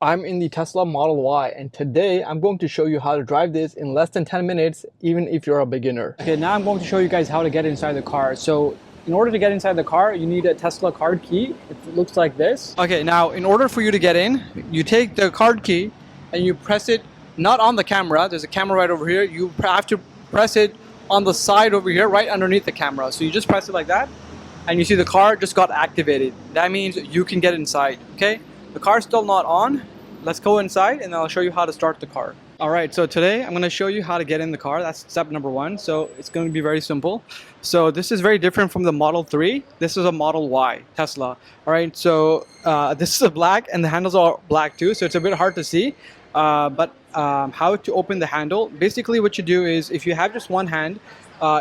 I'm in the Tesla Model Y, and today I'm going to show you how to drive this in less than 10 minutes, even if you're a beginner. Okay, now I'm going to show you guys how to get inside the car. So in order to get inside the car, you need a Tesla card key. It looks like this. Okay, now in order for you to get in, you take the card key and you press it not on the camera. There's a camera right over here. You have to press it on the side over here, right underneath the camera. So you just press it like that, and you see the car just got activated. That means you can get inside, okay? The car's still not on. Let's go inside and I'll show you how to start the car. All right, so today I'm gonna show you how to get in the car. That's step number one. So it's gonna be very simple. So this is very different from the Model 3. This is a Model Y, Tesla. All right, so this is a black and the handles are black too. So it's a bit hard to see, but how to open the handle. Basically what you do is if you have just one hand,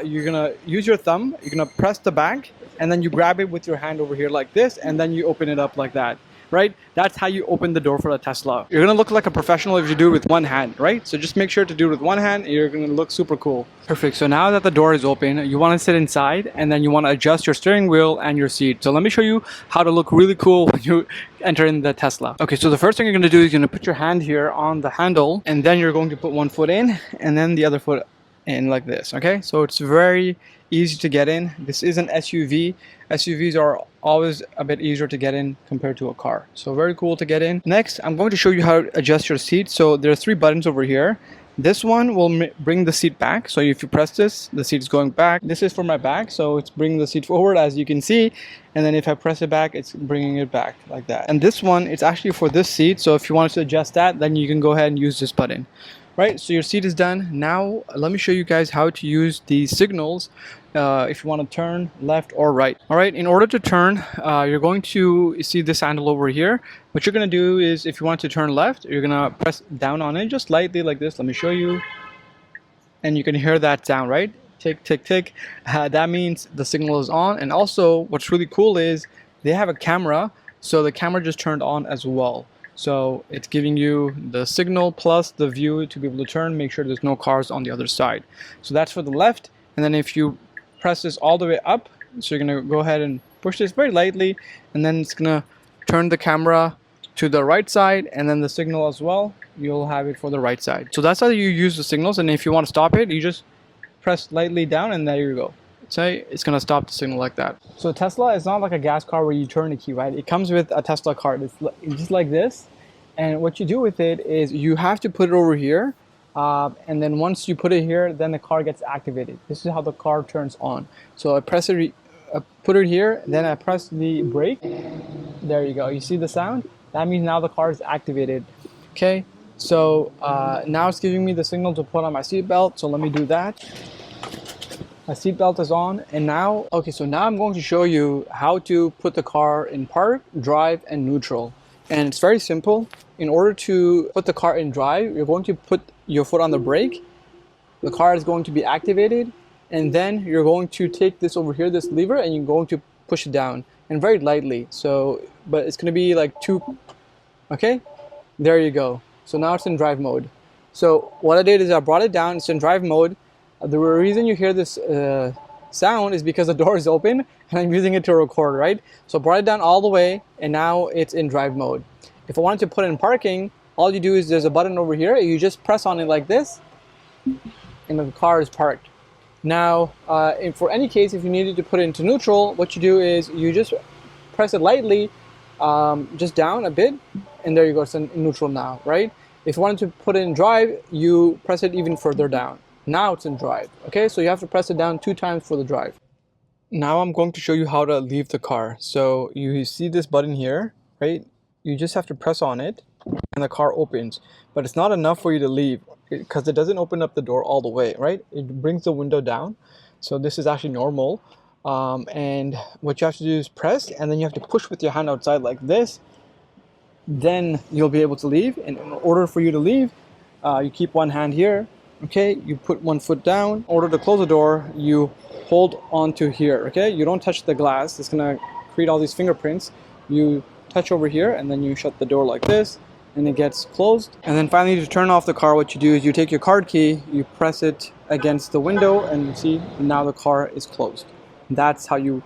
you're gonna use your thumb, you're gonna press the back and then you grab it with your hand over here like this and then you open it up like that. Right? That's how you open the door for the Tesla. You're gonna look like a professional if you do it with one hand, right? So just make sure to do it with one hand and you're gonna look super cool. Perfect. So now that the door is open, you wanna sit inside and then you wanna adjust your steering wheel and your seat. So let me show you how to look really cool when you enter in the Tesla. Okay, so the first thing you're gonna do is you're gonna put your hand here on the handle and then you're going to put one foot in and then the other foot in like this. Okay, so it's very easy to get in. This is an SUV. SUVs are always a bit easier to get in compared to a car, so very cool to get in. Next, I'm going to show you how to adjust your seat. So there are three buttons over here. This one will bring the seat back, so if you press this, the seat is going back. This is for my back, so it's bringing the seat forward as you can see, and then if I press it back, it's bringing it back like that. And this one, it's actually for this seat, so if you want to adjust that, then you can go ahead and use this button. Right, so your seat is done. Now let me show you guys how to use these signals if you want to turn left or right. All right, in order to turn, you're going to see this handle over here. What you're going to do is if you want to turn left, you're going to press down on it just lightly like this. Let me show you. And you can hear that sound, right? Tick, tick, tick. That means the signal is on. And also what's really cool is they have a camera. So the camera just turned on as well. So it's giving you the signal plus the view to be able to turn, make sure there's no cars on the other side. So that's for the left. And then if you press this all the way up, so you're gonna go ahead and push this very lightly, and then it's gonna turn the camera to the right side, and then the signal as well, you'll have it for the right side. So that's how you use the signals. And if you want to stop it, you just press lightly down and there you go. Say it's gonna stop the signal like that. So Tesla is not like a gas car where you turn the key, right? It comes with a Tesla card. It's just like this, and what you do with it is you have to put it over here, and then once you put it here, then the car gets activated. This is how the car turns on. So I press it, put it here, then I press the brake. There you go. You see the sound? That means now the car is activated. Okay. So now it's giving me the signal to put on my seatbelt. So let me do that. My seatbelt is on, and now, okay, so now I'm going to show you how to put the car in park, drive, and neutral. And it's very simple. In order to put the car in drive, you're going to put your foot on the brake. The car is going to be activated, and then you're going to take this over here, this lever, and you're going to push it down, and very lightly. So, but it's going to be like two, okay? There you go. So now it's in drive mode. So what I did is I brought it down, it's in drive mode. The reason you hear this sound is because the door is open and I'm using it to record, right? So I brought it down all the way and now it's in drive mode. If I wanted to put it in parking, all you do is there's a button over here. You just press on it like this and the car is parked. Now, for any case, if you needed to put it into neutral, what you do is you just press it lightly, just down a bit, and there you go, it's in neutral now, right? If you wanted to put it in drive, you press it even further down. Now it's in drive. Okay, so you have to press it down 2 times for the drive. Now I'm going to show you how to leave the car. So you see this button here, right? You just have to press on it and the car opens. But it's not enough for you to leave because it doesn't open up the door all the way, right? It brings the window down. So this is actually normal. And what you have to do is press, and then you have to push with your hand outside like this. Then you'll be able to leave. And in order for you to leave, you keep one hand here. Okay, you put one foot down. In order to close the door, you hold onto here. Okay, you don't touch the glass. It's gonna create all these fingerprints. You touch over here and then you shut the door like this and it gets closed. And then finally, to turn off the car, what you do is you take your card key, you press it against the window, and you see now the car is closed. That's how you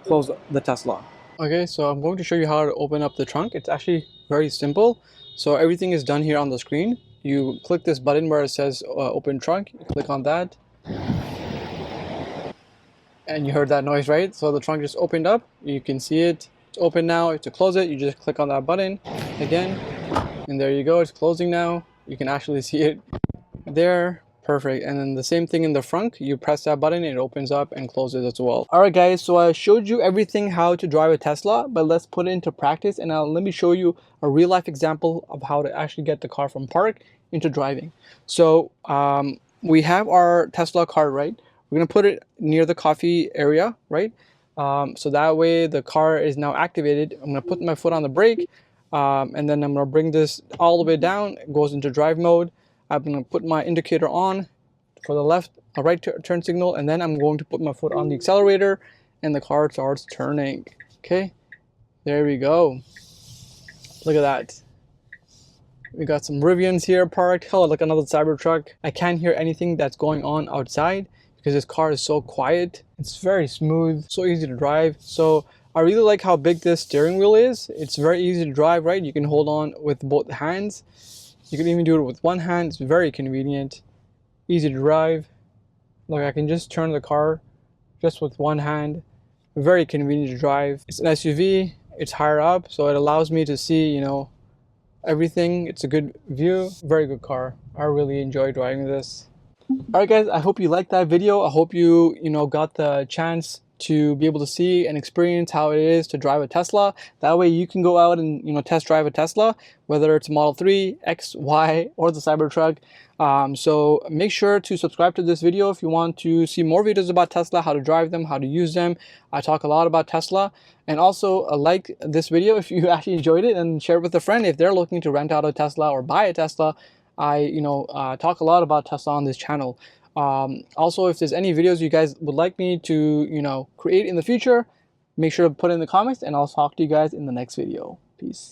close the Tesla. Okay, so I'm going to show you how to open up the trunk. It's actually very simple. So everything is done here on the screen. You click this button where it says open trunk, you click on that. And you heard that noise, right? So the trunk just opened up. You can see it. It's open now. To close it, you just click on that button again. And there you go. It's closing now. You can actually see it there. Perfect. And then the same thing in the front. You press that button, it opens up and closes as well. All right, guys. So I showed you everything how to drive a Tesla, but let's put it into practice. And now let me show you a real life example of how to actually get the car from park into driving. So we have our Tesla car, right? We're gonna put it near the coffee area, right? So that way the car is now activated. I'm gonna put my foot on the brake, and then I'm gonna bring this all the way down. It goes into drive mode. I'm gonna put my indicator on for the left, a right turn signal, and then I'm going to put my foot on the accelerator, and the car starts turning. Okay, there we go. Look at that. We got some Rivians here parked. Oh, look, another Cybertruck. I can't hear anything that's going on outside because this car is so quiet. It's very smooth, so easy to drive. So I really like how big this steering wheel is. It's very easy to drive, right? You can hold on with both hands. You can even do it with one hand. It's very convenient, easy to drive. Look, I can just turn the car just with one hand. Very convenient to drive. It's an SUV, it's higher up, so it allows me to see, you know, everything. It's a good view, very good car. I really enjoy driving this. All right, guys, I hope you liked that video. I hope you got the chance to be able to see and experience how it is to drive a Tesla. That way you can go out and test drive a Tesla, whether it's Model 3, X, Y, or the Cybertruck. So make sure to subscribe to this video if you want to see more videos about Tesla, how to drive them, how to use them. I talk a lot about Tesla. And also like this video if you actually enjoyed it, and share it with a friend if they're looking to rent out a Tesla or buy a Tesla. I talk a lot about Tesla on this channel. Also, if there's any videos you guys would like me to create in the future, make sure to put in the comments, and I'll talk to you guys in the next video. Peace.